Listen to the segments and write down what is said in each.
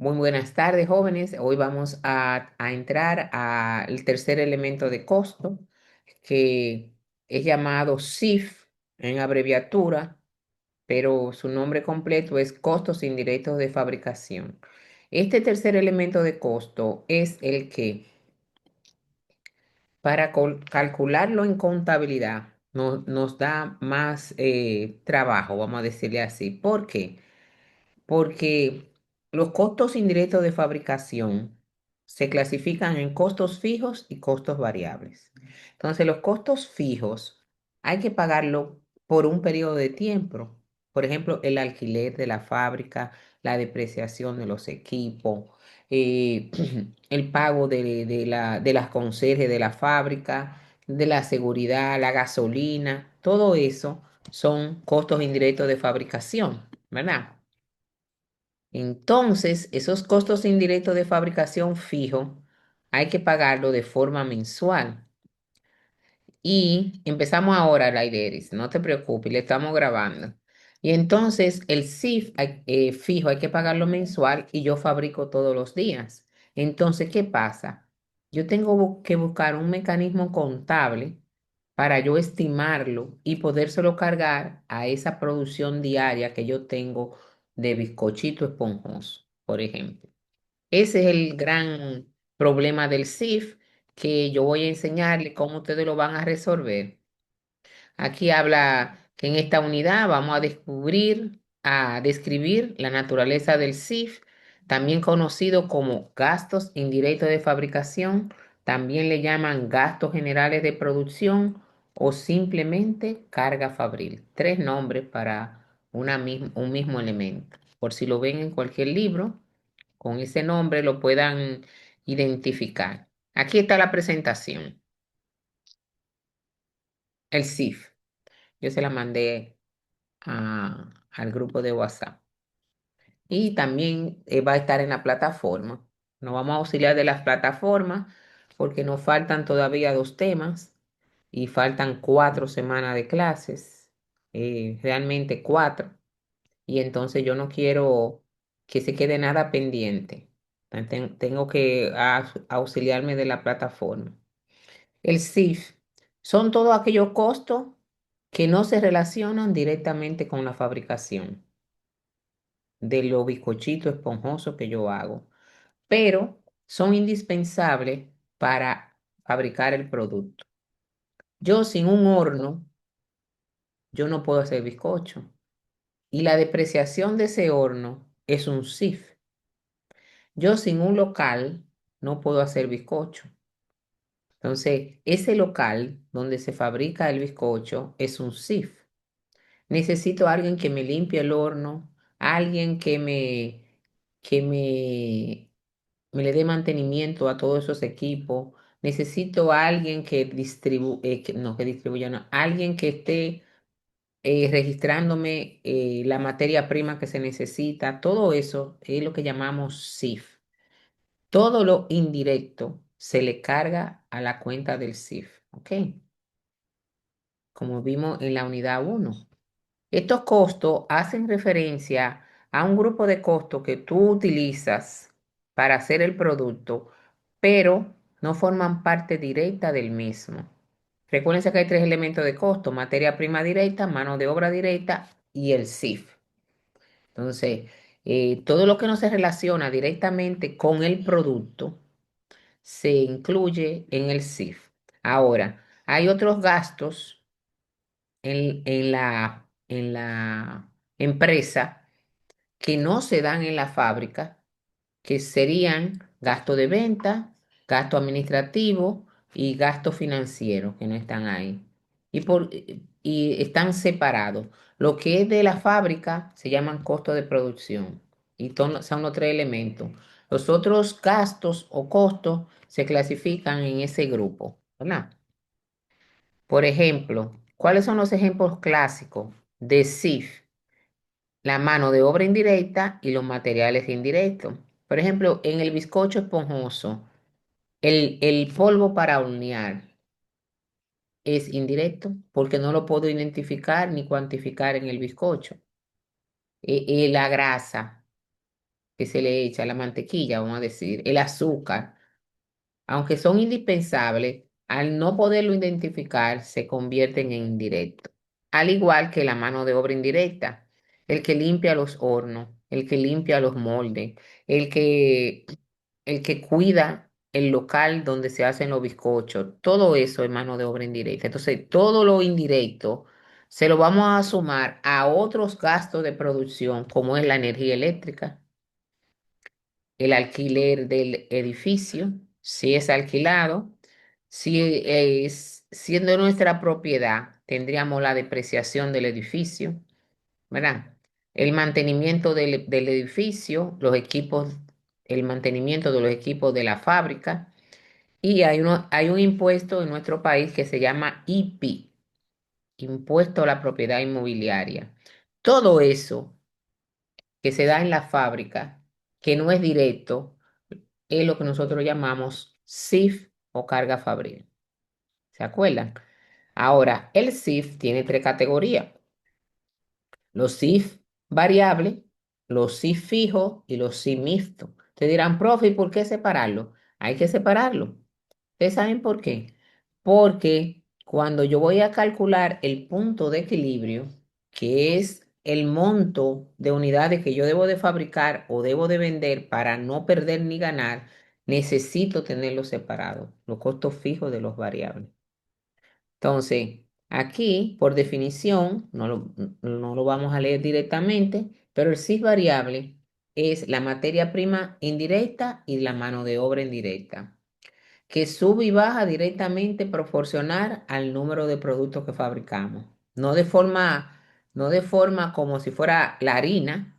Muy buenas tardes, jóvenes. Hoy vamos a entrar al tercer elemento de costo, que es llamado CIF en abreviatura, pero su nombre completo es costos indirectos de fabricación. Este tercer elemento de costo es el que, para calcularlo en contabilidad, nos da más trabajo, vamos a decirle así. ¿Por qué? Porque los costos indirectos de fabricación se clasifican en costos fijos y costos variables. Entonces, los costos fijos hay que pagarlo por un periodo de tiempo. Por ejemplo, el alquiler de la fábrica, la depreciación de los equipos, eh, el pago de las conserjes de la fábrica, de la seguridad, la gasolina, todo eso son costos indirectos de fabricación, ¿verdad? Entonces, esos costos indirectos de fabricación fijo hay que pagarlo de forma mensual. Y empezamos ahora, Laideris, no te preocupes, le estamos grabando. Y entonces el CIF fijo hay que pagarlo mensual y yo fabrico todos los días. Entonces, ¿qué pasa? Yo tengo que buscar un mecanismo contable para yo estimarlo y podérselo cargar a esa producción diaria que yo tengo de bizcochito esponjoso, por ejemplo. Ese es el gran problema del CIF, que yo voy a enseñarle cómo ustedes lo van a resolver. Aquí habla que en esta unidad vamos a describir la naturaleza del CIF, también conocido como gastos indirectos de fabricación, también le llaman gastos generales de producción o simplemente carga fabril. Tres nombres para un mismo elemento. Por si lo ven en cualquier libro, con ese nombre lo puedan identificar. Aquí está la presentación, el CIF. Yo se la mandé al grupo de WhatsApp. Y también va a estar en la plataforma. Nos vamos a auxiliar de las plataformas porque nos faltan todavía dos temas y faltan 4 semanas de clases, realmente cuatro. Y entonces yo no quiero que se quede nada pendiente. Tengo que auxiliarme de la plataforma. El CIF son todos aquellos costos que no se relacionan directamente con la fabricación de los bizcochitos esponjosos que yo hago, pero son indispensables para fabricar el producto. Yo sin un horno, yo no puedo hacer bizcocho. Y la depreciación de ese horno es un CIF. Yo sin un local no puedo hacer bizcocho. Entonces, ese local donde se fabrica el bizcocho es un CIF. Necesito a alguien que me limpie el horno, alguien que me le dé mantenimiento a todos esos equipos. Necesito a alguien que distribuya, no, alguien que esté registrándome la materia prima que se necesita. Todo eso es lo que llamamos CIF. Todo lo indirecto se le carga a la cuenta del CIF, ¿ok? Como vimos en la unidad uno. Estos costos hacen referencia a un grupo de costos que tú utilizas para hacer el producto, pero no forman parte directa del mismo. Recuerden que hay tres elementos de costo: materia prima directa, mano de obra directa y el CIF. Entonces, todo lo que no se relaciona directamente con el producto se incluye en el CIF. Ahora, hay otros gastos en la empresa que no se dan en la fábrica, que serían gasto de venta, gasto administrativo y gasto financiero, que no están ahí. Y están separados. Lo que es de la fábrica se llaman costos de producción y son los tres elementos. Los otros gastos o costos se clasifican en ese grupo, ¿verdad? Por ejemplo, ¿cuáles son los ejemplos clásicos de CIF? La mano de obra indirecta y los materiales indirectos. Por ejemplo, en el bizcocho esponjoso, el polvo para hornear es indirecto porque no lo puedo identificar ni cuantificar en el bizcocho. La grasa, que se le echa, la mantequilla, vamos a decir, el azúcar, aunque son indispensables, al no poderlo identificar, se convierten en indirectos. Al igual que la mano de obra indirecta, el que limpia los hornos, el que limpia los moldes, el que, el que cuida el local donde se hacen los bizcochos, todo eso es mano de obra indirecta. Entonces, todo lo indirecto se lo vamos a sumar a otros gastos de producción, como es la energía eléctrica, el alquiler del edificio, si es alquilado, si es siendo nuestra propiedad, tendríamos la depreciación del edificio, ¿verdad? El mantenimiento del edificio, los equipos, el mantenimiento de los equipos de la fábrica. Y hay un impuesto en nuestro país que se llama IPI, Impuesto a la Propiedad Inmobiliaria. Todo eso que se da en la fábrica, que no es directo, es lo que nosotros llamamos CIF o carga fabril. ¿Se acuerdan? Ahora, el CIF tiene tres categorías: los CIF variables, los CIF fijos y los CIF mixtos. Te dirán, profe, ¿y por qué separarlo? Hay que separarlo. ¿Ustedes saben por qué? Porque cuando yo voy a calcular el punto de equilibrio, que es el monto de unidades que yo debo de fabricar o debo de vender para no perder ni ganar, necesito tenerlos separados, los costos fijos de los variables. Entonces, aquí, por definición, no lo vamos a leer directamente, pero el CIF variable es la materia prima indirecta y la mano de obra indirecta, que sube y baja directamente proporcional al número de productos que fabricamos. No de forma como si fuera la harina,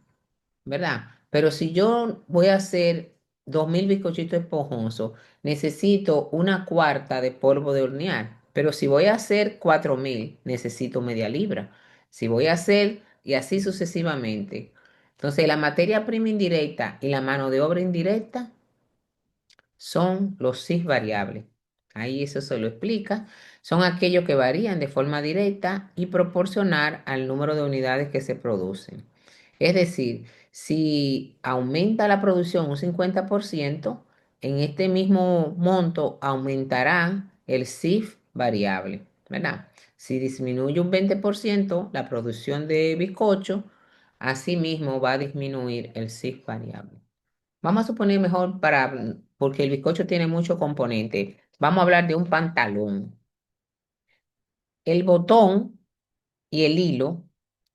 ¿verdad? Pero si yo voy a hacer 2000 bizcochitos esponjosos, necesito una cuarta de polvo de hornear. Pero si voy a hacer 4000, necesito media libra. Si voy a hacer, y así sucesivamente. Entonces, la materia prima indirecta y la mano de obra indirecta son los cis variables. Ahí eso se lo explica. Son aquellos que varían de forma directa y proporcional al número de unidades que se producen. Es decir, si aumenta la producción un 50%, en este mismo monto aumentará el CIF variable, ¿verdad? Si disminuye un 20% la producción de bizcocho, asimismo va a disminuir el CIF variable. Vamos a suponer mejor porque el bizcocho tiene muchos componentes. Vamos a hablar de un pantalón. El botón y el hilo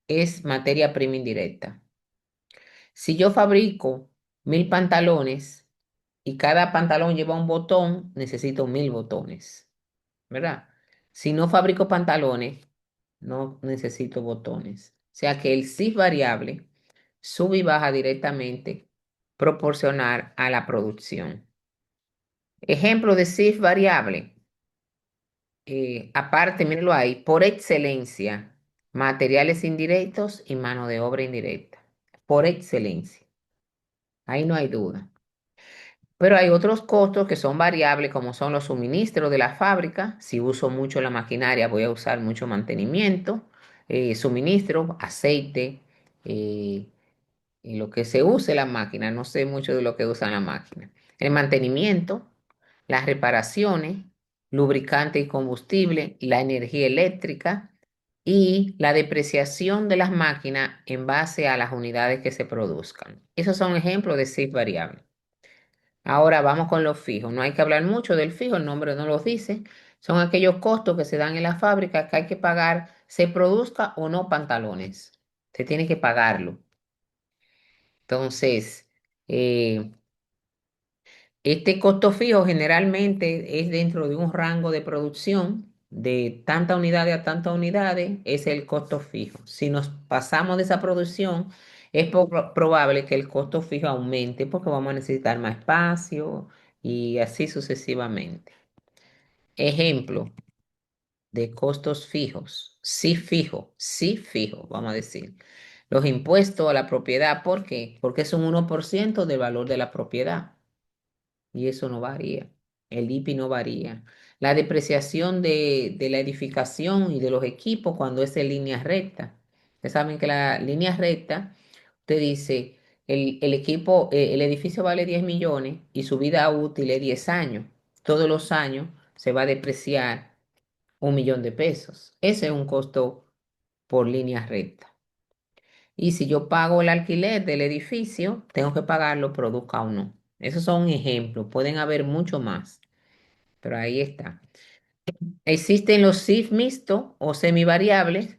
es materia prima indirecta. Si yo fabrico 1000 pantalones y cada pantalón lleva un botón, necesito 1000 botones, ¿verdad? Si no fabrico pantalones, no necesito botones. O sea que el CIF variable sube y baja directamente proporcional a la producción. Ejemplo de CIF variable. Aparte, mírenlo ahí, por excelencia, materiales indirectos y mano de obra indirecta. Por excelencia. Ahí no hay duda. Pero hay otros costos que son variables, como son los suministros de la fábrica. Si uso mucho la maquinaria, voy a usar mucho mantenimiento, suministro, aceite, eh, y lo que se use la máquina. No sé mucho de lo que usan la máquina. El mantenimiento, las reparaciones, lubricante y combustible, la energía eléctrica y la depreciación de las máquinas en base a las unidades que se produzcan. Esos son ejemplos de CIF variable. Ahora vamos con los fijos. No hay que hablar mucho del fijo, el nombre no los dice. Son aquellos costos que se dan en la fábrica que hay que pagar, se produzca o no pantalones. Se tiene que pagarlo. Entonces, eh, este costo fijo generalmente es dentro de un rango de producción de tanta unidades a tantas unidades, es el costo fijo. Si nos pasamos de esa producción, es probable que el costo fijo aumente porque vamos a necesitar más espacio y así sucesivamente. Ejemplo de costos fijos, sí fijo, vamos a decir. Los impuestos a la propiedad, ¿por qué? Porque es un 1% del valor de la propiedad y eso no varía. El IPI no varía. La depreciación de la edificación y de los equipos cuando es en línea recta. Ustedes saben que la línea recta, usted dice, el equipo, el edificio vale 10 millones y su vida útil es 10 años. Todos los años se va a depreciar 1 millón de pesos. Ese es un costo por línea recta. Y si yo pago el alquiler del edificio, tengo que pagarlo, produzca o no. Esos son ejemplos, pueden haber mucho más, pero ahí está. Existen los SIF mixtos o semivariables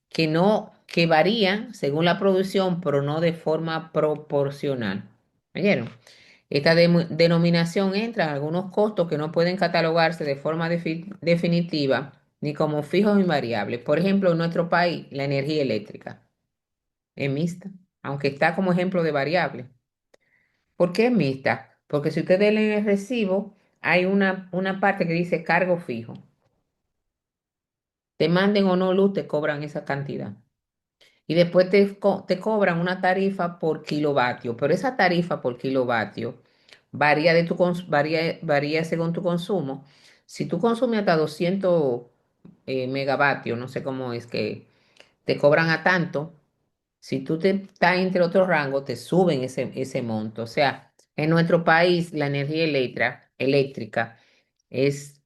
que varían según la producción, pero no de forma proporcional. ¿Oyeron? Esta denominación entra en algunos costos que no pueden catalogarse de forma definitiva ni como fijos invariables. Por ejemplo, en nuestro país, la energía eléctrica es mixta, aunque está como ejemplo de variable. ¿Por qué es mixta? Porque si ustedes leen el recibo, hay una parte que dice cargo fijo. Te manden o no luz, te cobran esa cantidad. Y después te cobran una tarifa por kilovatio, pero esa tarifa por kilovatio varía según tu consumo. Si tú consumes hasta 200 megavatios, no sé cómo es que te cobran a tanto. Si tú te estás entre otros rangos, te suben ese monto. O sea, en nuestro país la energía eléctrica es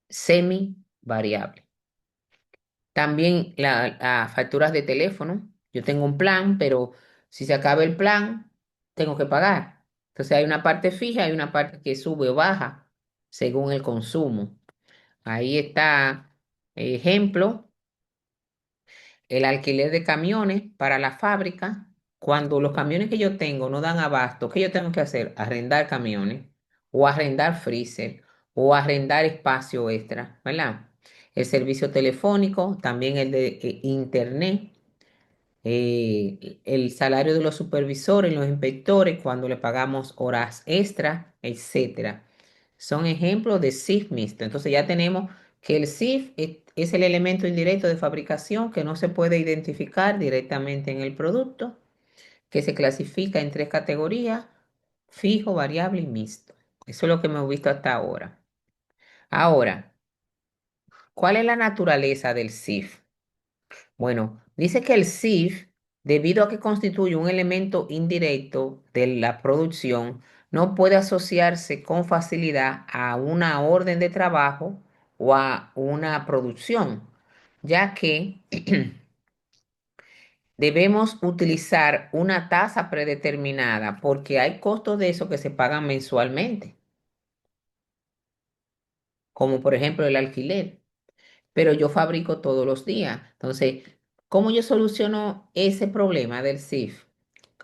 semi variable. También las facturas de teléfono. Yo tengo un plan, pero si se acaba el plan, tengo que pagar. Entonces hay una parte fija y una parte que sube o baja según el consumo. Ahí está, ejemplo, el alquiler de camiones para la fábrica. Cuando los camiones que yo tengo no dan abasto, ¿qué yo tengo que hacer? Arrendar camiones o arrendar freezer o arrendar espacio extra, ¿verdad? El servicio telefónico, también el de internet, el salario de los supervisores, los inspectores, cuando le pagamos horas extra, etcétera. Son ejemplos de SIF mixto. Entonces ya tenemos que el SIF es el elemento indirecto de fabricación que no se puede identificar directamente en el producto, que se clasifica en tres categorías: fijo, variable y mixto. Eso es lo que hemos visto hasta ahora. Ahora, ¿cuál es la naturaleza del SIF? Bueno, dice que el SIF, debido a que constituye un elemento indirecto de la producción, no puede asociarse con facilidad a una orden de trabajo o a una producción, ya que debemos utilizar una tasa predeterminada porque hay costos de eso que se pagan mensualmente, como por ejemplo el alquiler, pero yo fabrico todos los días. Entonces, ¿cómo yo soluciono ese problema del SIF?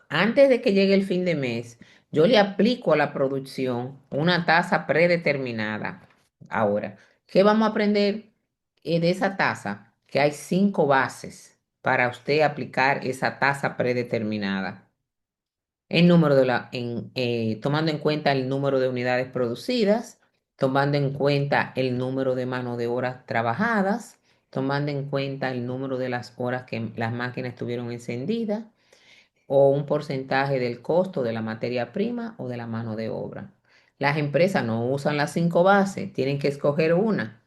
Antes de que llegue el fin de mes, yo le aplico a la producción una tasa predeterminada. Ahora, ¿qué vamos a aprender de esa tasa? Que hay 5 bases para usted aplicar esa tasa predeterminada. El número tomando en cuenta el número de unidades producidas, tomando en cuenta el número de mano de horas trabajadas, tomando en cuenta el número de las horas que las máquinas estuvieron encendidas o un porcentaje del costo de la materia prima o de la mano de obra. Las empresas no usan las 5 bases, tienen que escoger una,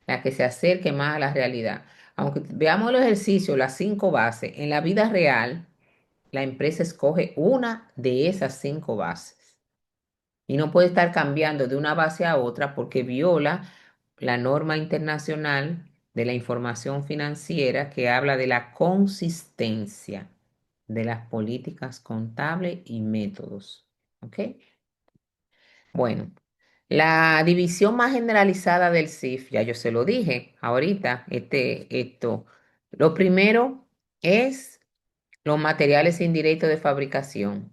la que se acerque más a la realidad. Aunque veamos el ejercicio, las 5 bases, en la vida real, la empresa escoge una de esas 5 bases y no puede estar cambiando de una base a otra porque viola la norma internacional de la información financiera que habla de la consistencia de las políticas contables y métodos. ¿Ok? Bueno, la división más generalizada del CIF, ya yo se lo dije ahorita, lo primero es los materiales indirectos de fabricación.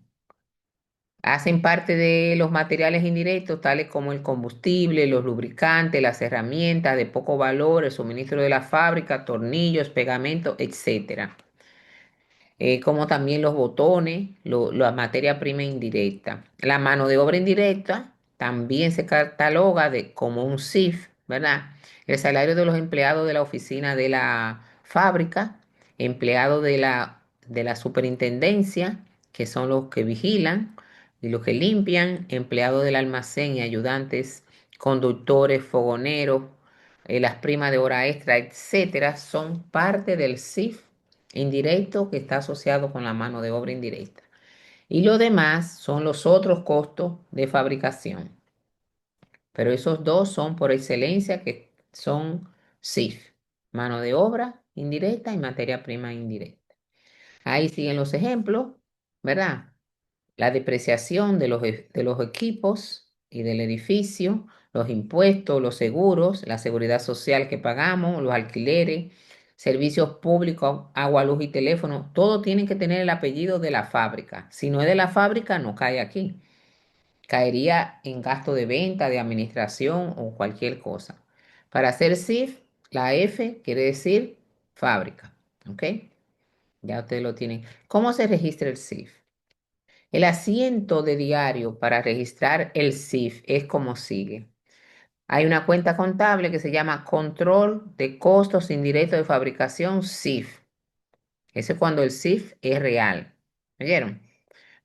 Hacen parte de los materiales indirectos, tales como el combustible, los lubricantes, las herramientas de poco valor, el suministro de la fábrica, tornillos, pegamentos, etcétera, como también los botones, la materia prima indirecta. La mano de obra indirecta también se cataloga como un SIF, ¿verdad? El salario de los empleados de la oficina de la fábrica, empleados de la superintendencia, que son los que vigilan y los que limpian, empleados del almacén y ayudantes, conductores, fogoneros, las primas de hora extra, etcétera, son parte del SIF indirecto que está asociado con la mano de obra indirecta. Y lo demás son los otros costos de fabricación. Pero esos dos son por excelencia que son SIF, mano de obra indirecta y materia prima indirecta. Ahí siguen los ejemplos, ¿verdad? La depreciación de los equipos y del edificio, los impuestos, los seguros, la seguridad social que pagamos, los alquileres, servicios públicos, agua, luz y teléfono, todo tiene que tener el apellido de la fábrica. Si no es de la fábrica, no cae aquí. Caería en gasto de venta, de administración o cualquier cosa. Para hacer SIF, la F quiere decir fábrica, ¿ok? Ya ustedes lo tienen. ¿Cómo se registra el SIF? El asiento de diario para registrar el SIF es como sigue. Hay una cuenta contable que se llama Control de Costos Indirectos de Fabricación SIF. Ese es cuando el SIF es real. ¿Oyeron?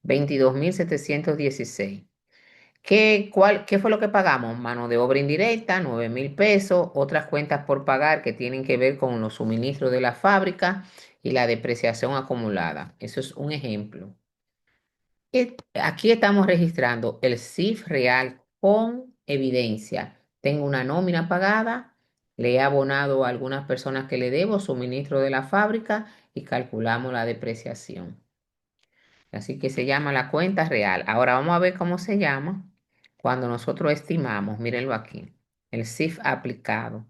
22.716. ¿Qué fue lo que pagamos? Mano de obra indirecta, 9.000 pesos, otras cuentas por pagar que tienen que ver con los suministros de la fábrica y la depreciación acumulada. Eso es un ejemplo. Aquí estamos registrando el CIF real con evidencia. Tengo una nómina pagada, le he abonado a algunas personas que le debo suministro de la fábrica y calculamos la depreciación. Así que se llama la cuenta real. Ahora vamos a ver cómo se llama cuando nosotros estimamos, mírenlo aquí, el CIF aplicado.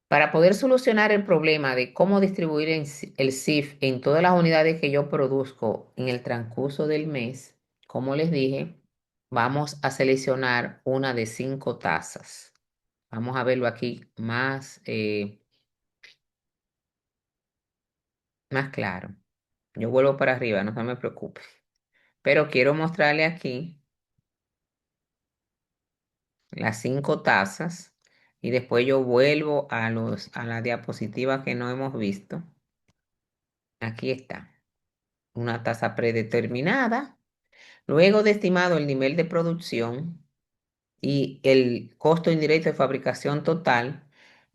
Para poder solucionar el problema de cómo distribuir el CIF en todas las unidades que yo produzco en el transcurso del mes, como les dije, vamos a seleccionar una de 5 tazas. Vamos a verlo aquí más claro. Yo vuelvo para arriba, no se me preocupe. Pero quiero mostrarle aquí las 5 tazas y después yo vuelvo a la diapositiva que no hemos visto. Aquí está, una taza predeterminada. Luego de estimado el nivel de producción y el costo indirecto de fabricación total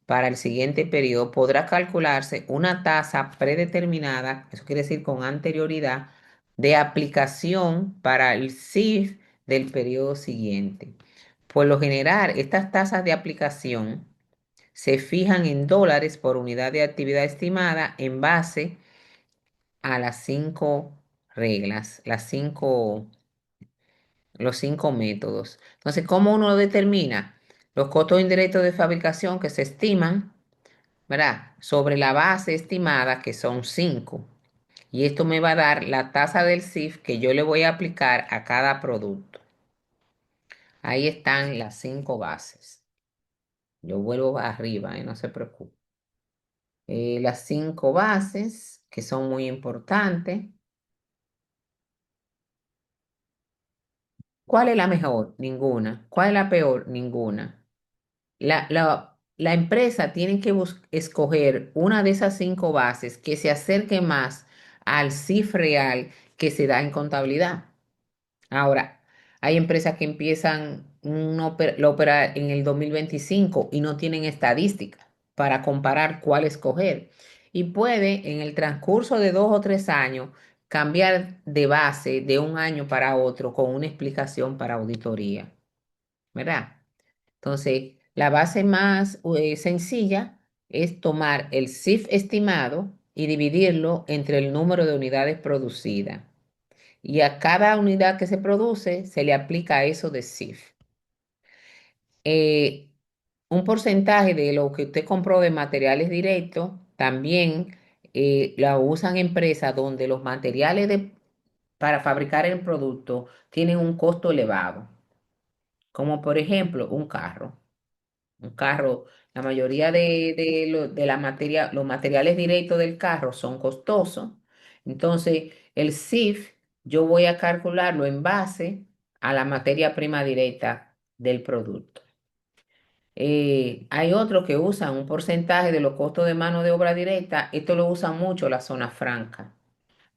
para el siguiente periodo, podrá calcularse una tasa predeterminada, eso quiere decir con anterioridad, de aplicación para el CIF del periodo siguiente. Por lo general, estas tasas de aplicación se fijan en dólares por unidad de actividad estimada en base a las 5 reglas, los 5 métodos. Entonces, ¿cómo uno lo determina? Los costos indirectos de fabricación que se estiman, ¿verdad? Sobre la base estimada, que son 5. Y esto me va a dar la tasa del CIF que yo le voy a aplicar a cada producto. Ahí están las 5 bases. Yo vuelvo arriba, no se preocupe. Las 5 bases, que son muy importantes. ¿Cuál es la mejor? Ninguna. ¿Cuál es la peor? Ninguna. La empresa tiene que escoger una de esas 5 bases que se acerque más al CIF real que se da en contabilidad. Ahora, hay empresas que empiezan la ópera en el 2025 y no tienen estadística para comparar cuál escoger. Y puede en el transcurso de 2 o 3 años cambiar de base de un año para otro con una explicación para auditoría, ¿verdad? Entonces, la base más sencilla es tomar el CIF estimado y dividirlo entre el número de unidades producidas. Y a cada unidad que se produce se le aplica eso de CIF. Eh, un porcentaje de lo que usted compró de materiales directos también la usan empresas donde los materiales para fabricar el producto tienen un costo elevado, como por ejemplo un carro. Un carro, la mayoría de la materia, los materiales directos del carro son costosos. Entonces, el CIF yo voy a calcularlo en base a la materia prima directa del producto. Hay otros que usan un porcentaje de los costos de mano de obra directa. Esto lo usan mucho la zona franca.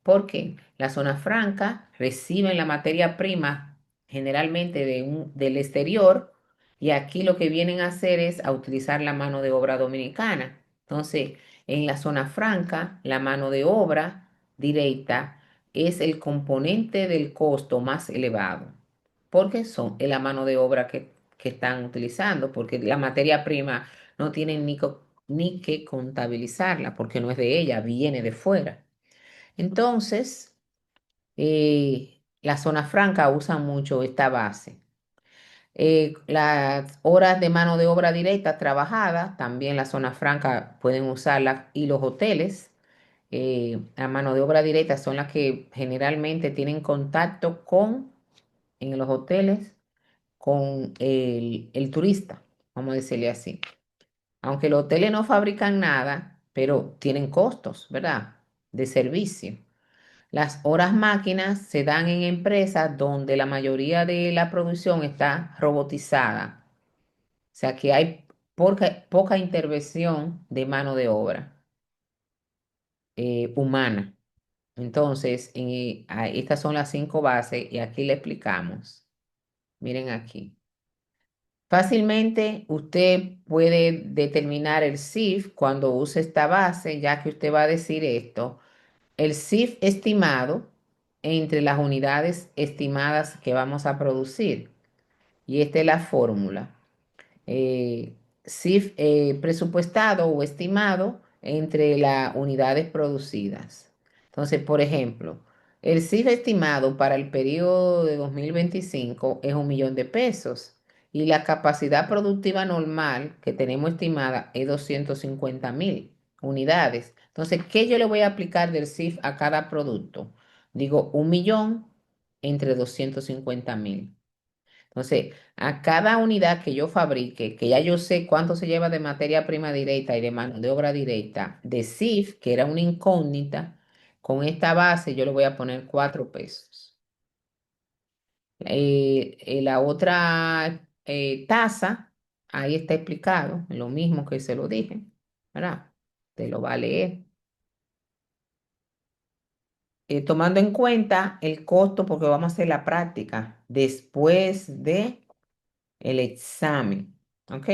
Porque la zona franca reciben la materia prima generalmente del exterior y aquí lo que vienen a hacer es a utilizar la mano de obra dominicana. Entonces, en la zona franca, la mano de obra directa es el componente del costo más elevado, porque es la mano de obra que están utilizando, porque la materia prima no tienen ni que contabilizarla, porque no es de ella, viene de fuera. Entonces, la zona franca usa mucho esta base. Las horas de mano de obra directa trabajada, también la zona franca pueden usarla y los hoteles. La mano de obra directa son las que generalmente tienen contacto en los hoteles, con el turista, vamos a decirle así. Aunque los hoteles no fabrican nada, pero tienen costos, ¿verdad? De servicio. Las horas máquinas se dan en empresas donde la mayoría de la producción está robotizada. O sea que hay poca intervención de mano de obra humana. Entonces, estas son las 5 bases y aquí le explicamos. Miren aquí. Fácilmente usted puede determinar el CIF cuando use esta base, ya que usted va a decir esto. El CIF estimado entre las unidades estimadas que vamos a producir. Y esta es la fórmula. CIF presupuestado o estimado entre las unidades producidas. Entonces, por ejemplo, el CIF estimado para el periodo de 2025 es 1 millón de pesos y la capacidad productiva normal que tenemos estimada es 250.000 unidades. Entonces, ¿qué yo le voy a aplicar del CIF a cada producto? Digo, 1 millón entre 250.000. Entonces, a cada unidad que yo fabrique, que ya yo sé cuánto se lleva de materia prima directa y de mano de obra directa, de CIF, que era una incógnita, con esta base yo le voy a poner 4 pesos. La otra tasa, ahí está explicado, lo mismo que se lo dije, ¿verdad? Te lo va a leer. Tomando en cuenta el costo, porque vamos a hacer la práctica después de el examen. ¿Ok?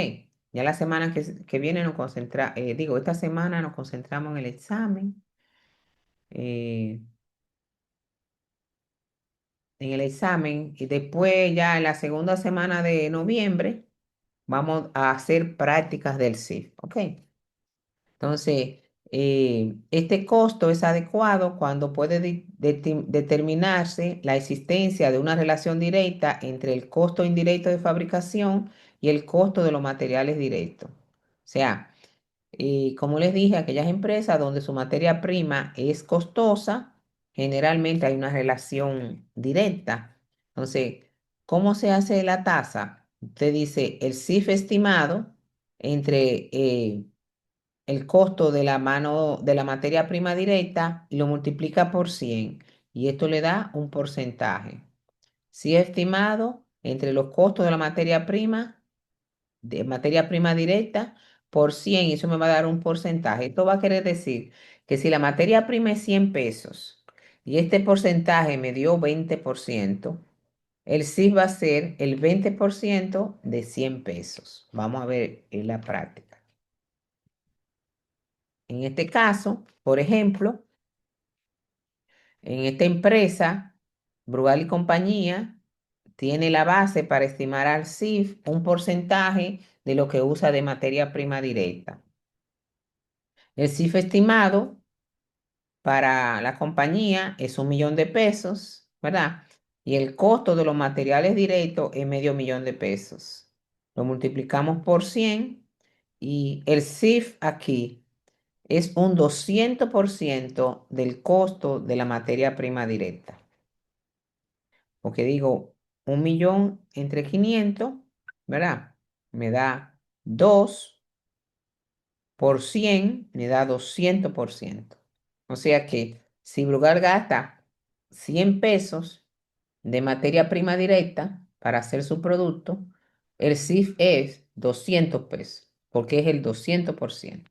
Ya la semana que viene esta semana nos concentramos en el examen. eh, en el examen y después ya en la segunda semana de noviembre vamos a hacer prácticas del CIF. ¿Ok? Entonces, este costo es adecuado cuando puede determinarse la existencia de una relación directa entre el costo indirecto de fabricación y el costo de los materiales directos. O sea, como les dije, aquellas empresas donde su materia prima es costosa, generalmente hay una relación directa. Entonces, ¿cómo se hace la tasa? Usted dice el CIF estimado entre el costo de la mano de la materia prima directa y lo multiplica por 100 y esto le da un porcentaje. Si estimado entre los costos de materia prima directa por 100 y eso me va a dar un porcentaje. Esto va a querer decir que si la materia prima es 100 pesos y este porcentaje me dio 20%, el CIF va a ser el 20% de 100 pesos. Vamos a ver en la práctica. En este caso, por ejemplo, en esta empresa, Brugal y compañía tiene la base para estimar al CIF un porcentaje de lo que usa de materia prima directa. El CIF estimado para la compañía es 1 millón de pesos, ¿verdad? Y el costo de los materiales directos es medio 1 millón de pesos. Lo multiplicamos por 100 y el CIF aquí es un 200% del costo de la materia prima directa. Porque digo, 1 millón entre 500, ¿verdad? Me da 2 por 100, me da 200%. O sea que si Brugal gasta 100 pesos de materia prima directa para hacer su producto, el CIF es 200 pesos, porque es el 200%.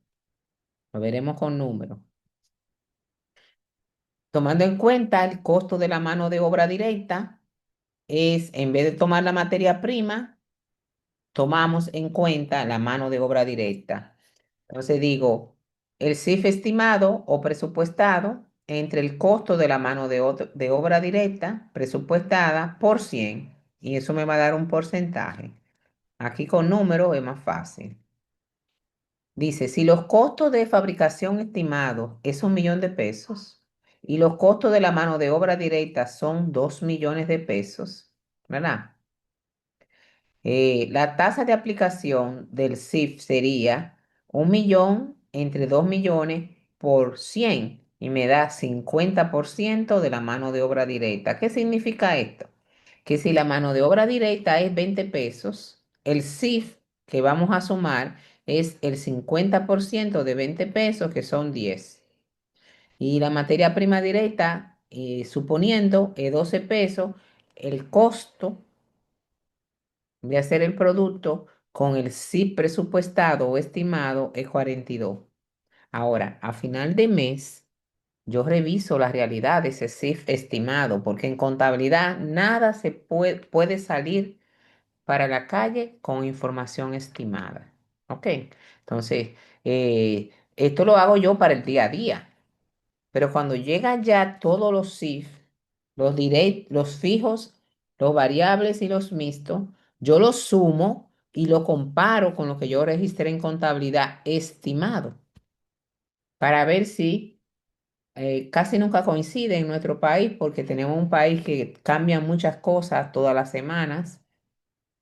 Lo veremos con números. Tomando en cuenta el costo de la mano de obra directa, en vez de tomar la materia prima, tomamos en cuenta la mano de obra directa. Entonces digo, el CIF estimado o presupuestado entre el costo de la mano de obra directa presupuestada por 100 y eso me va a dar un porcentaje. Aquí con números es más fácil. Dice, si los costos de fabricación estimados es 1 millón de pesos y los costos de la mano de obra directa son 2 millones de pesos, ¿verdad? La tasa de aplicación del CIF sería 1 millón entre 2 millones por 100 y me da 50% de la mano de obra directa. ¿Qué significa esto? Que si la mano de obra directa es 20 pesos, el CIF que vamos a sumar es el 50% de 20 pesos, que son 10. Y la materia prima directa, suponiendo 12 pesos, el costo de hacer el producto con el CIF presupuestado o estimado es 42. Ahora, a final de mes, yo reviso la realidad de ese CIF estimado, porque en contabilidad nada se puede salir para la calle con información estimada. ¿Ok? Entonces, esto lo hago yo para el día a día. Pero cuando llegan ya todos los SIF, los direct, los fijos, los variables y los mixtos, yo los sumo y lo comparo con lo que yo registré en contabilidad estimado para ver si casi nunca coincide en nuestro país porque tenemos un país que cambia muchas cosas todas las semanas,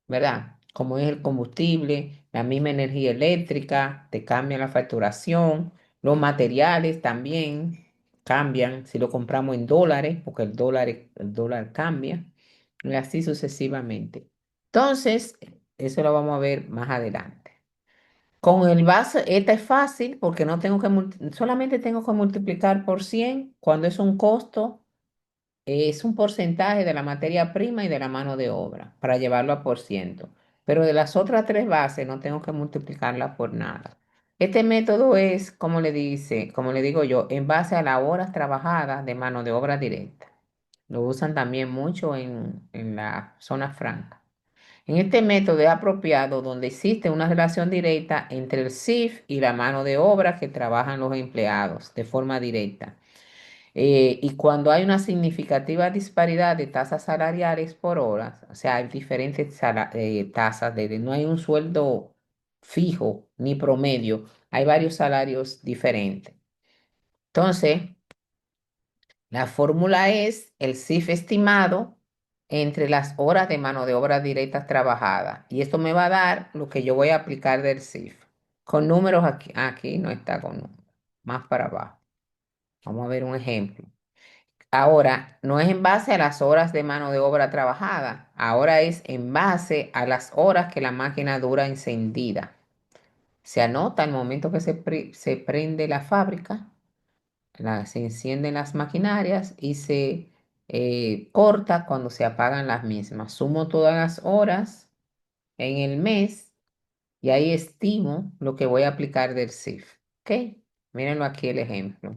¿verdad? Como es el combustible, la misma energía eléctrica, te cambia la facturación, los materiales también cambian si lo compramos en dólares, porque el dólar cambia, y así sucesivamente. Entonces, eso lo vamos a ver más adelante. Con el base, esta es fácil porque no tengo que, solamente tengo que multiplicar por 100 cuando es un costo, es un porcentaje de la materia prima y de la mano de obra para llevarlo a por ciento. Pero de las otras tres bases no tengo que multiplicarla por nada. Este método es, como le digo yo, en base a las horas trabajadas de mano de obra directa. Lo usan también mucho en la zona franca. En este método es apropiado donde existe una relación directa entre el CIF y la mano de obra que trabajan los empleados de forma directa. Y cuando hay una significativa disparidad de tasas salariales por hora, o sea, hay diferentes tasas, no hay un sueldo fijo ni promedio, hay varios salarios diferentes. Entonces, la fórmula es el CIF estimado entre las horas de mano de obra directas trabajadas. Y esto me va a dar lo que yo voy a aplicar del CIF. Con números aquí, aquí no está con números, más para abajo. Vamos a ver un ejemplo. Ahora, no es en base a las horas de mano de obra trabajada, ahora es en base a las horas que la máquina dura encendida. Se anota el momento que se prende la fábrica, se encienden las maquinarias y se corta cuando se apagan las mismas. Sumo todas las horas en el mes y ahí estimo lo que voy a aplicar del CIF. ¿Ok? Mírenlo aquí el ejemplo.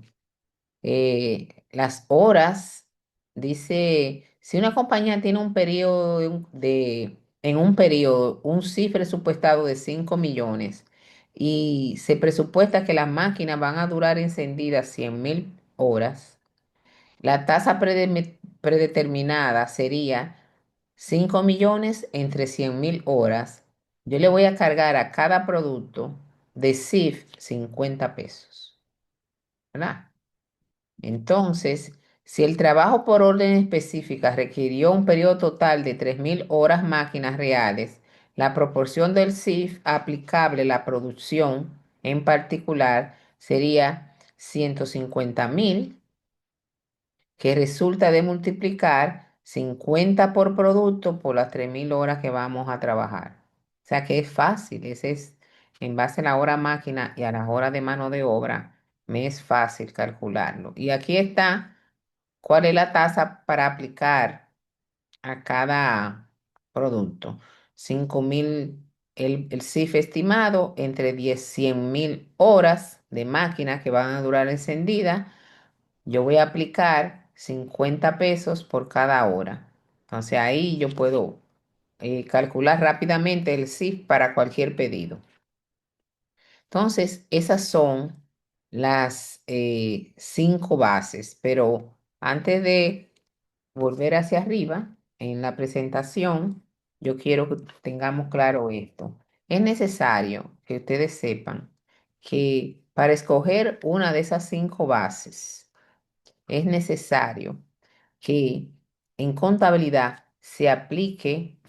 Las horas, dice, si una compañía tiene un periodo en un periodo, un CIF presupuestado de 5 millones y se presupuesta que las máquinas van a durar encendidas 100.000 horas, la tasa predeterminada sería 5 millones entre 100.000 horas. Yo le voy a cargar a cada producto de CIF 50 pesos, ¿verdad? Entonces, si el trabajo por orden específica requirió un periodo total de 3.000 horas máquinas reales, la proporción del CIF aplicable a la producción en particular sería 150.000, que resulta de multiplicar 50 por producto por las 3.000 horas que vamos a trabajar. O sea que es fácil, ese es en base a la hora máquina y a las horas de mano de obra, me es fácil calcularlo. Y aquí está cuál es la tasa para aplicar a cada producto. 5.000, el CIF estimado entre 100.000 horas de máquina que van a durar encendida, yo voy a aplicar 50 pesos por cada hora. Entonces ahí yo puedo calcular rápidamente el CIF para cualquier pedido. Entonces, esas son las cinco bases, pero antes de volver hacia arriba en la presentación, yo quiero que tengamos claro esto. Es necesario que ustedes sepan que para escoger una de esas cinco bases, es necesario que en contabilidad se aplique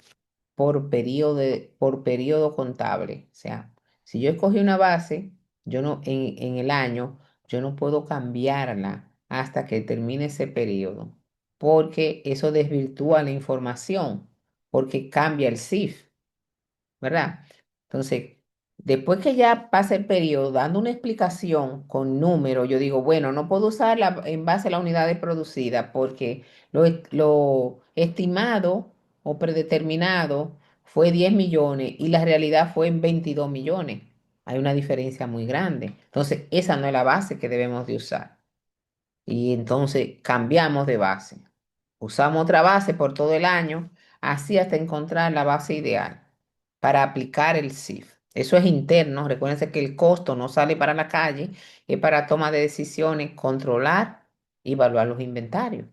por periodo contable. O sea, si yo escogí una base, yo no, en el año, yo no puedo cambiarla hasta que termine ese periodo, porque eso desvirtúa la información, porque cambia el CIF. ¿Verdad? Entonces, después que ya pasa el periodo, dando una explicación con números, yo digo, bueno, no puedo usarla en base a la unidad de producida porque lo estimado o predeterminado fue 10 millones y la realidad fue en 22 millones. Hay una diferencia muy grande. Entonces, esa no es la base que debemos de usar. Y entonces cambiamos de base. Usamos otra base por todo el año, así hasta encontrar la base ideal para aplicar el CIF. Eso es interno. Recuérdense que el costo no sale para la calle, es para toma de decisiones, controlar y evaluar los inventarios.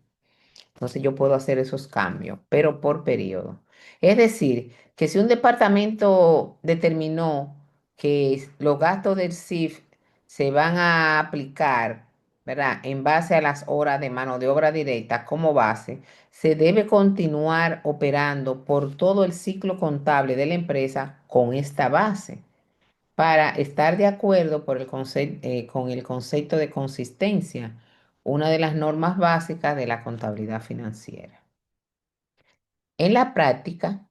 Entonces yo puedo hacer esos cambios, pero por periodo. Es decir, que si un departamento determinó que los gastos del CIF se van a aplicar, ¿verdad? En base a las horas de mano de obra directa como base, se debe continuar operando por todo el ciclo contable de la empresa con esta base para estar de acuerdo con el concepto de consistencia, una de las normas básicas de la contabilidad financiera. En la práctica,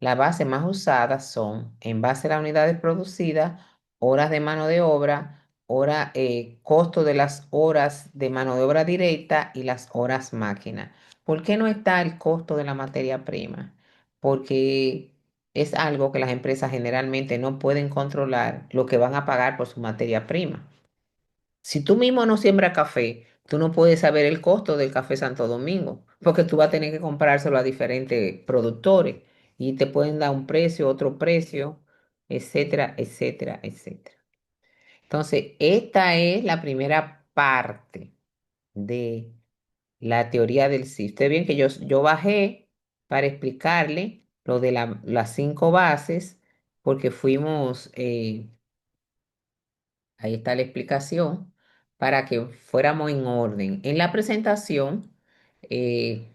las bases más usadas son en base a las unidades producidas, horas de mano de obra, costo de las horas de mano de obra directa y las horas máquina. ¿Por qué no está el costo de la materia prima? Porque es algo que las empresas generalmente no pueden controlar lo que van a pagar por su materia prima. Si tú mismo no siembras café, tú no puedes saber el costo del café Santo Domingo, porque tú vas a tener que comprárselo a diferentes productores y te pueden dar un precio, otro precio, etcétera, etcétera, etcétera. Entonces, esta es la primera parte de la teoría del CIF. Ustedes ven que yo bajé para explicarle lo de las cinco bases, porque fuimos ahí está la explicación para que fuéramos en orden. En la presentación eh,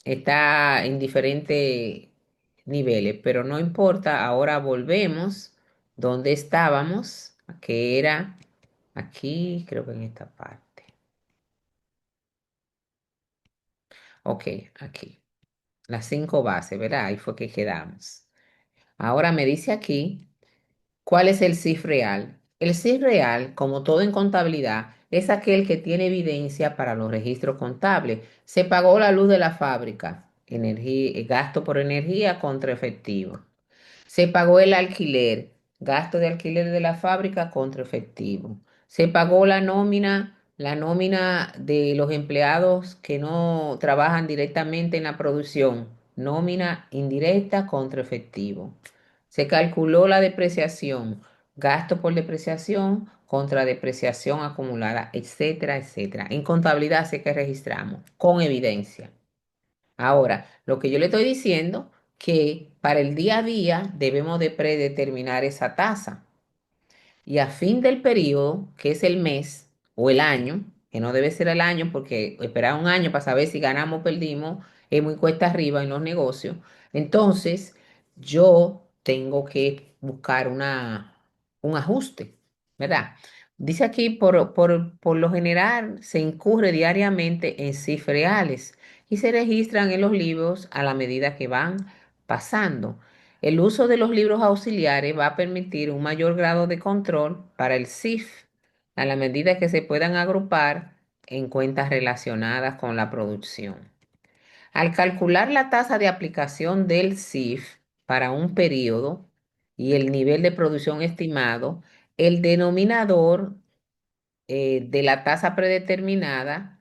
está en diferentes niveles, pero no importa. Ahora volvemos donde estábamos, que era aquí, creo que en esta parte. Ok, aquí. Las cinco bases, ¿verdad? Ahí fue que quedamos. Ahora me dice aquí. ¿Cuál es el CIF real? El CIF real, como todo en contabilidad, es aquel que tiene evidencia para los registros contables. Se pagó la luz de la fábrica, gasto por energía contra efectivo. Se pagó el alquiler, gasto de alquiler de la fábrica contra efectivo. Se pagó la nómina de los empleados que no trabajan directamente en la producción, nómina indirecta contra efectivo. Se calculó la depreciación, gasto por depreciación contra depreciación acumulada, etcétera, etcétera. En contabilidad sé que registramos con evidencia. Ahora, lo que yo le estoy diciendo, que para el día a día debemos de predeterminar esa tasa. Y a fin del periodo, que es el mes o el año, que no debe ser el año porque esperar un año para saber si ganamos o perdimos es muy cuesta arriba en los negocios. Entonces, yo tengo que buscar un ajuste, ¿verdad? Dice aquí, por lo general, se incurre diariamente en cifras reales y se registran en los libros a la medida que van pasando. El uso de los libros auxiliares va a permitir un mayor grado de control para el CIF a la medida que se puedan agrupar en cuentas relacionadas con la producción. Al calcular la tasa de aplicación del CIF para un periodo y el nivel de producción estimado, el denominador de la tasa predeterminada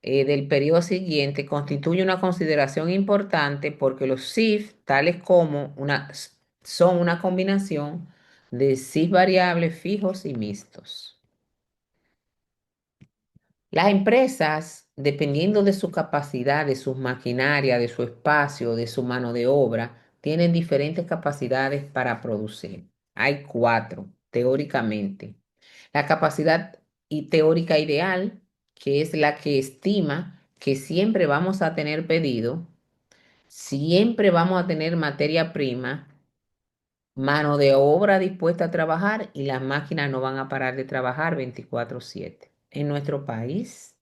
del periodo siguiente constituye una consideración importante porque los SIF, tales como son una combinación de SIF variables, fijos y mixtos. Las empresas, dependiendo de su capacidad, de sus maquinarias, de su espacio, de su mano de obra, tienen diferentes capacidades para producir. Hay cuatro, teóricamente. La capacidad teórica ideal, que es la que estima que siempre vamos a tener pedido, siempre vamos a tener materia prima, mano de obra dispuesta a trabajar y las máquinas no van a parar de trabajar 24/7. En nuestro país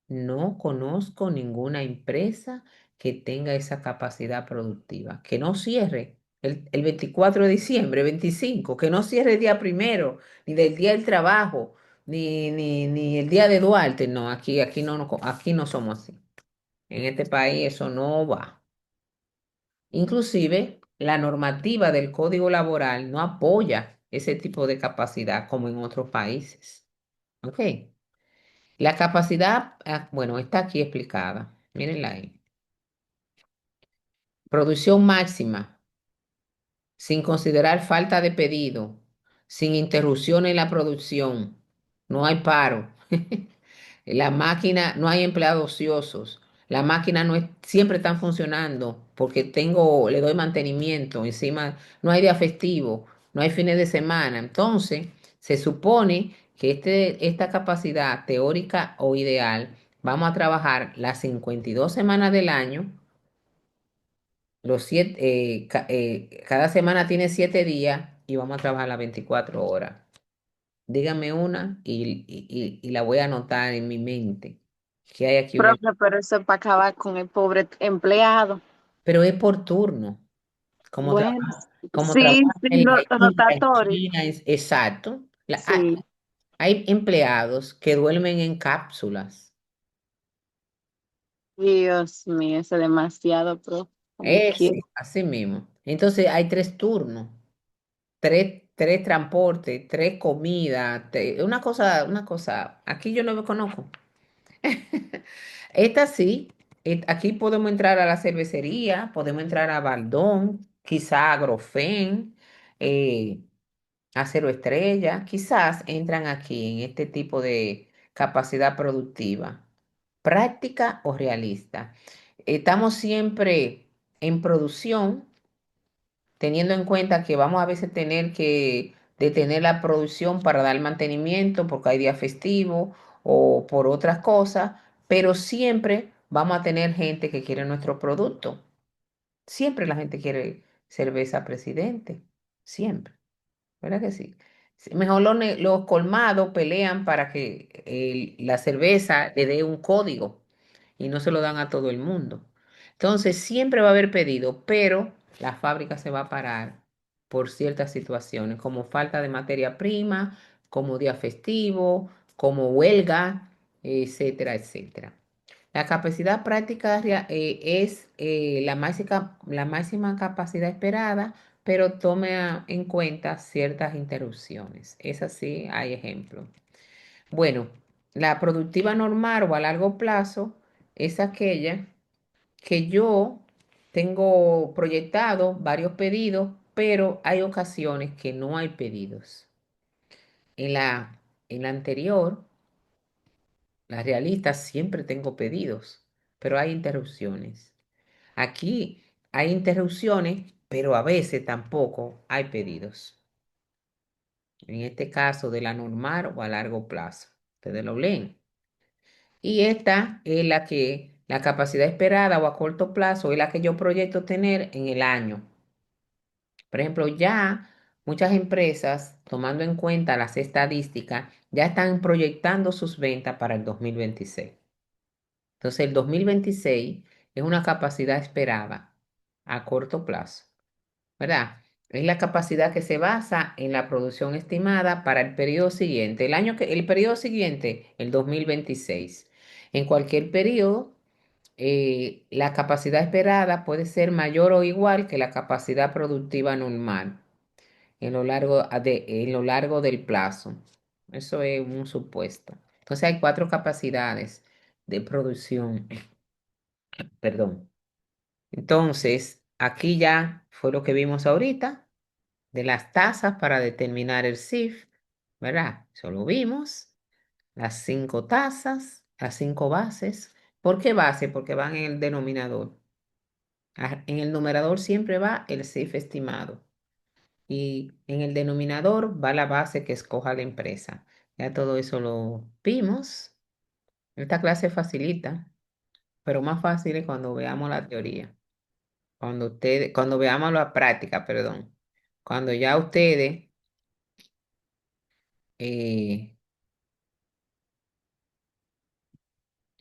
no conozco ninguna empresa que tenga esa capacidad productiva, que no cierre el 24 de diciembre, 25, que no cierre el día primero, ni del día del trabajo, ni el día de Duarte. No, aquí no somos así. En este país eso no va. Inclusive, la normativa del Código Laboral no apoya ese tipo de capacidad como en otros países. ¿Ok? La capacidad, bueno, está aquí explicada. Mírenla ahí. Producción máxima, sin considerar falta de pedido, sin interrupción en la producción, no hay paro. La máquina, no hay empleados ociosos. La máquina no es, siempre están funcionando porque le doy mantenimiento. Encima, no hay día festivo, no hay fines de semana. Entonces, se supone que esta capacidad teórica o ideal, vamos a trabajar las 52 semanas del año, cada semana tiene 7 días y vamos a trabajar las 24 horas. Dígame una y la voy a anotar en mi mente. Que hay aquí una, Profe, pero eso es para acabar con el pobre empleado. pero es por turno, como Bueno, trabaja sí, sí, en la India, en rotatorio. China, exacto. Sí, Hay empleados que duermen en cápsulas. Dios mío, eso es demasiado, profe, como quiera. Sí, así mismo. Entonces hay 3 turnos, tres transportes, 3 comidas, una cosa, aquí yo no me conozco. Esta sí, aquí podemos entrar a la cervecería, podemos entrar a Baldón, quizá a Grofen, eh, Acero Estrella, quizás entran aquí en este tipo de capacidad productiva, práctica o realista. Estamos siempre en producción, teniendo en cuenta que vamos a veces tener que detener la producción para dar mantenimiento porque hay día festivo o por otras cosas, pero siempre vamos a tener gente que quiere nuestro producto. Siempre la gente quiere cerveza Presidente, siempre, ¿verdad que sí? Sí, mejor los colmados pelean para que la cerveza le dé un código y no se lo dan a todo el mundo. Entonces, siempre va a haber pedido, pero la fábrica se va a parar por ciertas situaciones, como falta de materia prima, como día festivo, como huelga, etcétera, etcétera. La capacidad práctica es la máxima capacidad esperada, pero tome en cuenta ciertas interrupciones. Es así, hay ejemplos. Bueno, la productiva normal o a largo plazo es aquella que yo tengo proyectado varios pedidos, pero hay ocasiones que no hay pedidos. En la anterior, la realista, siempre tengo pedidos, pero hay interrupciones. Aquí hay interrupciones, pero a veces tampoco hay pedidos. En este caso, de la normal o a largo plazo. Ustedes lo leen. Y esta es la capacidad esperada o a corto plazo es la que yo proyecto tener en el año. Por ejemplo, ya muchas empresas, tomando en cuenta las estadísticas, ya están proyectando sus ventas para el 2026. Entonces, el 2026 es una capacidad esperada a corto plazo, ¿verdad? Es la capacidad que se basa en la producción estimada para el periodo siguiente. El periodo siguiente, el 2026. En cualquier periodo, la capacidad esperada puede ser mayor o igual que la capacidad productiva normal en lo largo del plazo. Eso es un supuesto. Entonces hay 4 capacidades de producción, perdón. Entonces, aquí ya fue lo que vimos ahorita. de las tasas para determinar el CIF, ¿verdad? Eso lo vimos, las 5 tasas, las 5 bases. ¿Por qué base? Porque van en el denominador. En el numerador siempre va el CIF estimado y en el denominador va la base que escoja la empresa. Ya todo eso lo vimos. Esta clase facilita, pero más fácil es cuando veamos la teoría. Cuando veamos la práctica, perdón. Cuando ya ustedes, eh,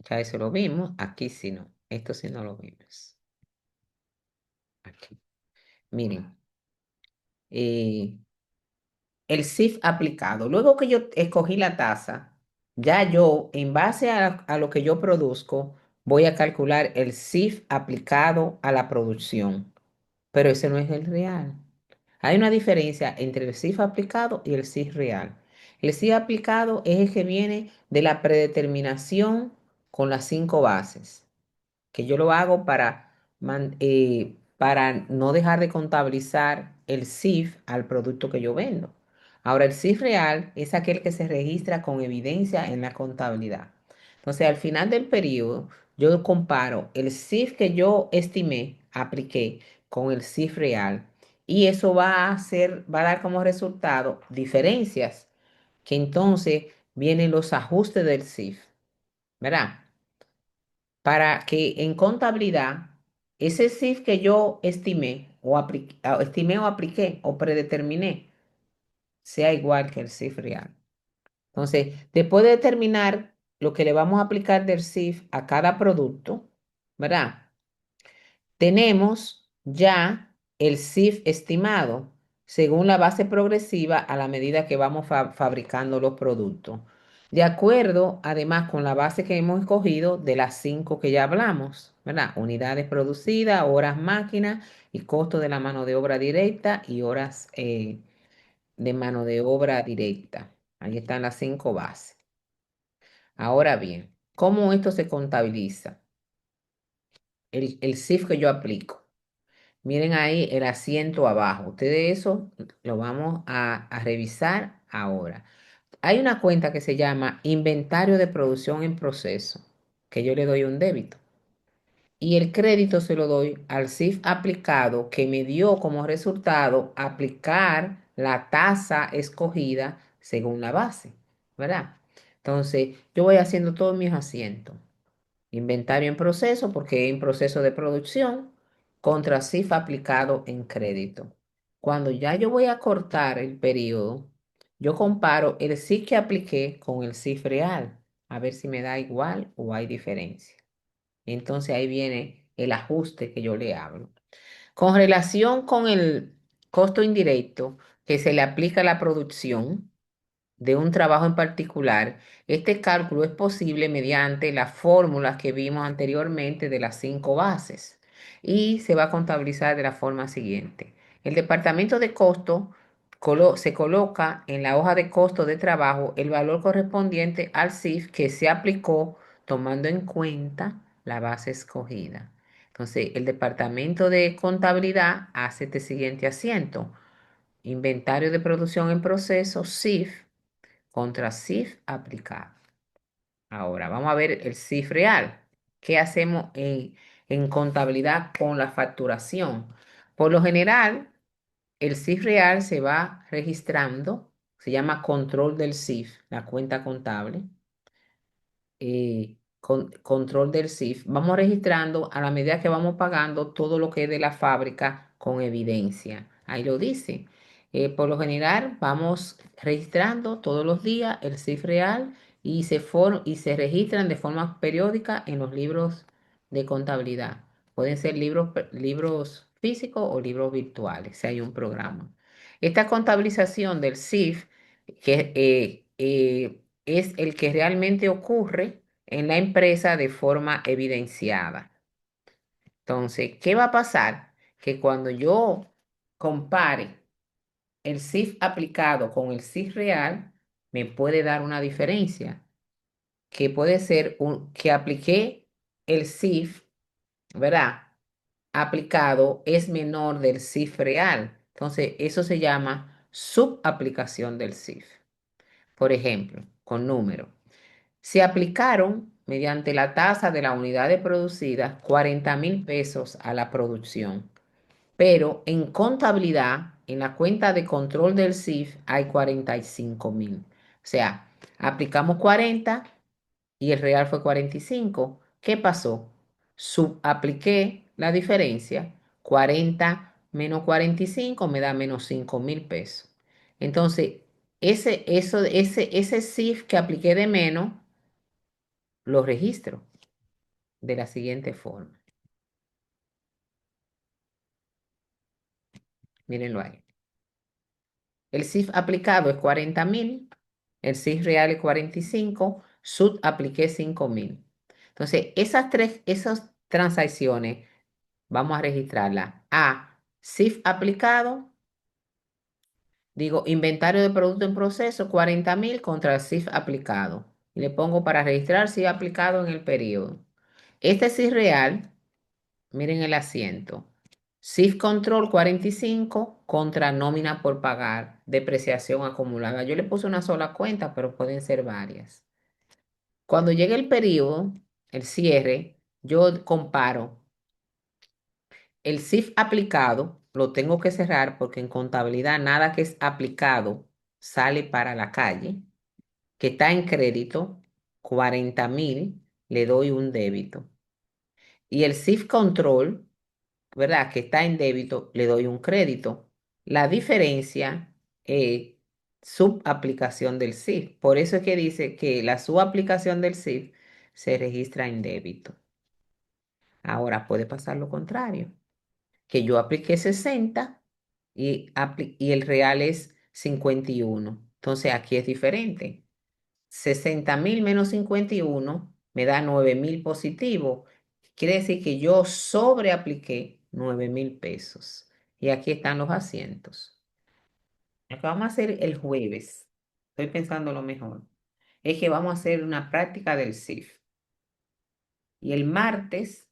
ya eso lo vimos, aquí sí no. Esto sí no lo vimos. Aquí. Miren, eh, el CIF aplicado. Luego que yo escogí la tasa, ya yo, en base a lo que yo produzco, voy a calcular el CIF aplicado a la producción. Pero ese no es el real. Hay una diferencia entre el CIF aplicado y el CIF real. El CIF aplicado es el que viene de la predeterminación con las 5 bases, que yo lo hago para no dejar de contabilizar el CIF al producto que yo vendo. Ahora, el CIF real es aquel que se registra con evidencia en la contabilidad. Entonces, al final del periodo, yo comparo el CIF que yo estimé, apliqué, con el CIF real. Y eso va a dar como resultado diferencias, que entonces vienen los ajustes del CIF, ¿verdad? Para que en contabilidad ese CIF que yo estimé o apliqué o predeterminé sea igual que el CIF real. Entonces, después de determinar lo que le vamos a aplicar del CIF a cada producto, ¿verdad? Tenemos ya el CIF estimado según la base progresiva a la medida que vamos fabricando los productos. De acuerdo, además, con la base que hemos escogido de las 5 que ya hablamos, ¿verdad? Unidades producidas, horas máquina y costo de la mano de obra directa y horas de mano de obra directa. Ahí están las 5 bases. Ahora bien, ¿cómo esto se contabiliza? El CIF que yo aplico. Miren ahí el asiento abajo. Ustedes eso lo vamos a revisar ahora. Hay una cuenta que se llama Inventario de Producción en Proceso, que yo le doy un débito. Y el crédito se lo doy al CIF aplicado que me dio como resultado aplicar la tasa escogida según la base, ¿verdad? Entonces, yo voy haciendo todos mis asientos. Inventario en proceso, porque en proceso de producción, contra CIF aplicado en crédito. Cuando ya yo voy a cortar el periodo, yo comparo el CIF que apliqué con el CIF real, a ver si me da igual o hay diferencia. Entonces ahí viene el ajuste que yo le hablo. Con relación con el costo indirecto que se le aplica a la producción, de un trabajo en particular, este cálculo es posible mediante las fórmulas que vimos anteriormente de las 5 bases y se va a contabilizar de la forma siguiente. El departamento de costo se coloca en la hoja de costo de trabajo el valor correspondiente al CIF que se aplicó tomando en cuenta la base escogida. Entonces, el departamento de contabilidad hace este siguiente asiento. Inventario de producción en proceso, CIF, contra CIF aplicado. Ahora, vamos a ver el CIF real. ¿Qué hacemos en contabilidad con la facturación? Por lo general, el CIF real se va registrando, se llama control del CIF, la cuenta contable control del CIF, vamos registrando a la medida que vamos pagando todo lo que es de la fábrica con evidencia. Ahí lo dice. Por lo general, vamos registrando todos los días el CIF real y se registran de forma periódica en los libros de contabilidad. Pueden ser libros físicos o libros virtuales, si hay un programa. Esta contabilización del CIF, que es el que realmente ocurre en la empresa de forma evidenciada. Entonces, ¿qué va a pasar? Que cuando yo compare el CIF aplicado con el CIF real, me puede dar una diferencia, que puede ser que apliqué el CIF, ¿verdad? Aplicado es menor del CIF real. Entonces, eso se llama subaplicación del CIF. Por ejemplo, con número. Se aplicaron mediante la tasa de la unidad de producida 40.000 pesos a la producción, pero en contabilidad, en la cuenta de control del CIF hay 45.000. O sea, aplicamos 40 y el real fue 45. ¿Qué pasó? Subapliqué la diferencia. 40 menos 45 me da menos 5.000 pesos. Entonces, ese CIF que apliqué de menos, lo registro de la siguiente forma. Mírenlo ahí. El CIF aplicado es 40.000, el CIF real es 45, sub apliqué 5.000. Entonces, esas transacciones, vamos a registrarlas. A, CIF aplicado, digo, inventario de producto en proceso, 40.000 contra el CIF aplicado. Y le pongo para registrar CIF aplicado en el periodo. Este CIF real, miren el asiento. CIF Control 45 contra nómina por pagar, depreciación acumulada. Yo le puse una sola cuenta, pero pueden ser varias. Cuando llegue el periodo, el cierre, yo comparo el CIF aplicado, lo tengo que cerrar porque en contabilidad nada que es aplicado sale para la calle, que está en crédito, 40.000, le doy un débito. Y el CIF Control, ¿verdad? Que está en débito, le doy un crédito. La diferencia es subaplicación del CIF. Por eso es que dice que la subaplicación del CIF se registra en débito. Ahora puede pasar lo contrario, que yo apliqué 60 y el real es 51. Entonces aquí es diferente. 60.000 menos 51 me da 9.000 positivo. Quiere decir que yo sobreapliqué 9.000 pesos. Y aquí están los asientos. Lo que vamos a hacer el jueves, estoy pensando lo mejor, es que vamos a hacer una práctica del CIF. Y el martes,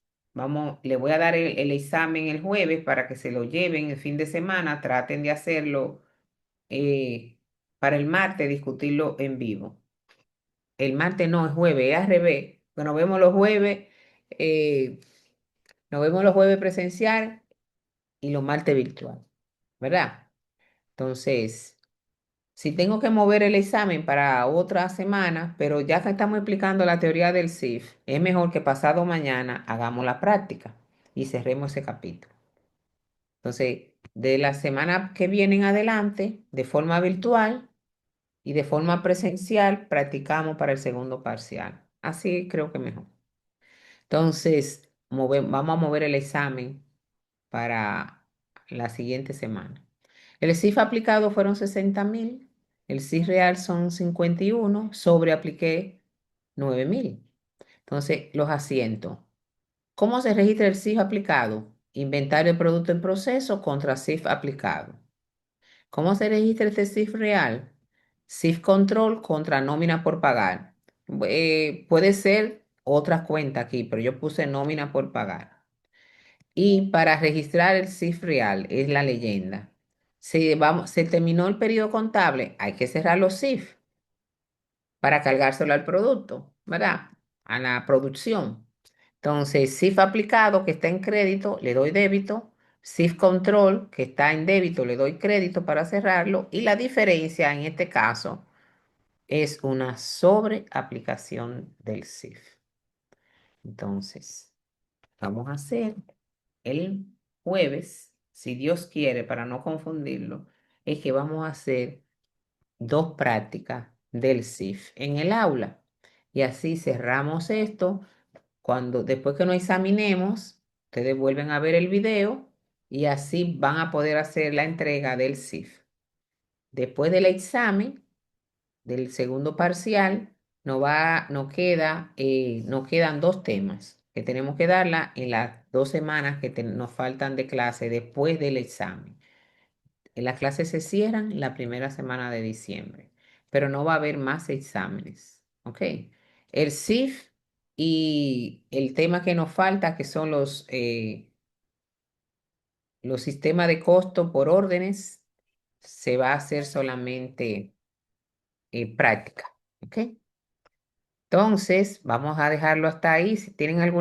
le voy a dar el examen el jueves para que se lo lleven el fin de semana, traten de hacerlo para el martes, discutirlo en vivo. El martes no, es jueves, es al revés. Bueno, eh, nos vemos los jueves presencial y los martes virtual, ¿verdad? Entonces, si tengo que mover el examen para otra semana, pero ya que estamos explicando la teoría del CIF, es mejor que pasado mañana hagamos la práctica y cerremos ese capítulo. Entonces, de la semana que viene en adelante, de forma virtual y de forma presencial, practicamos para el segundo parcial. Así creo que mejor. Entonces, vamos a mover el examen para la siguiente semana. El CIF aplicado fueron 60.000, el CIF real son 51, sobreapliqué 9.000. Entonces, los asientos. ¿Cómo se registra el CIF aplicado? Inventario de producto en proceso contra CIF aplicado. ¿Cómo se registra este CIF real? CIF control contra nómina por pagar. Puede ser otra cuenta aquí, pero yo puse nómina por pagar. Y para registrar el CIF real, es la leyenda. Si se terminó el periodo contable, hay que cerrar los CIF para cargárselo al producto, ¿verdad? A la producción. Entonces, CIF aplicado, que está en crédito, le doy débito. CIF control, que está en débito, le doy crédito para cerrarlo. Y la diferencia en este caso es una sobreaplicación del CIF. Entonces, vamos a hacer el jueves, si Dios quiere, para no confundirlo, es que vamos a hacer dos prácticas del CIF en el aula. Y así cerramos esto. Después que nos examinemos, ustedes vuelven a ver el video y así van a poder hacer la entrega del CIF. Después del examen, del segundo parcial, nos quedan dos temas que tenemos que darla en las 2 semanas que nos faltan de clase después del examen. Las clases se cierran la primera semana de diciembre, pero no va a haber más exámenes, ¿ok? El CIF y el tema que nos falta, que son los sistemas de costo por órdenes se va a hacer solamente práctica, ¿ok? Entonces, vamos a dejarlo hasta ahí. Si tienen alguna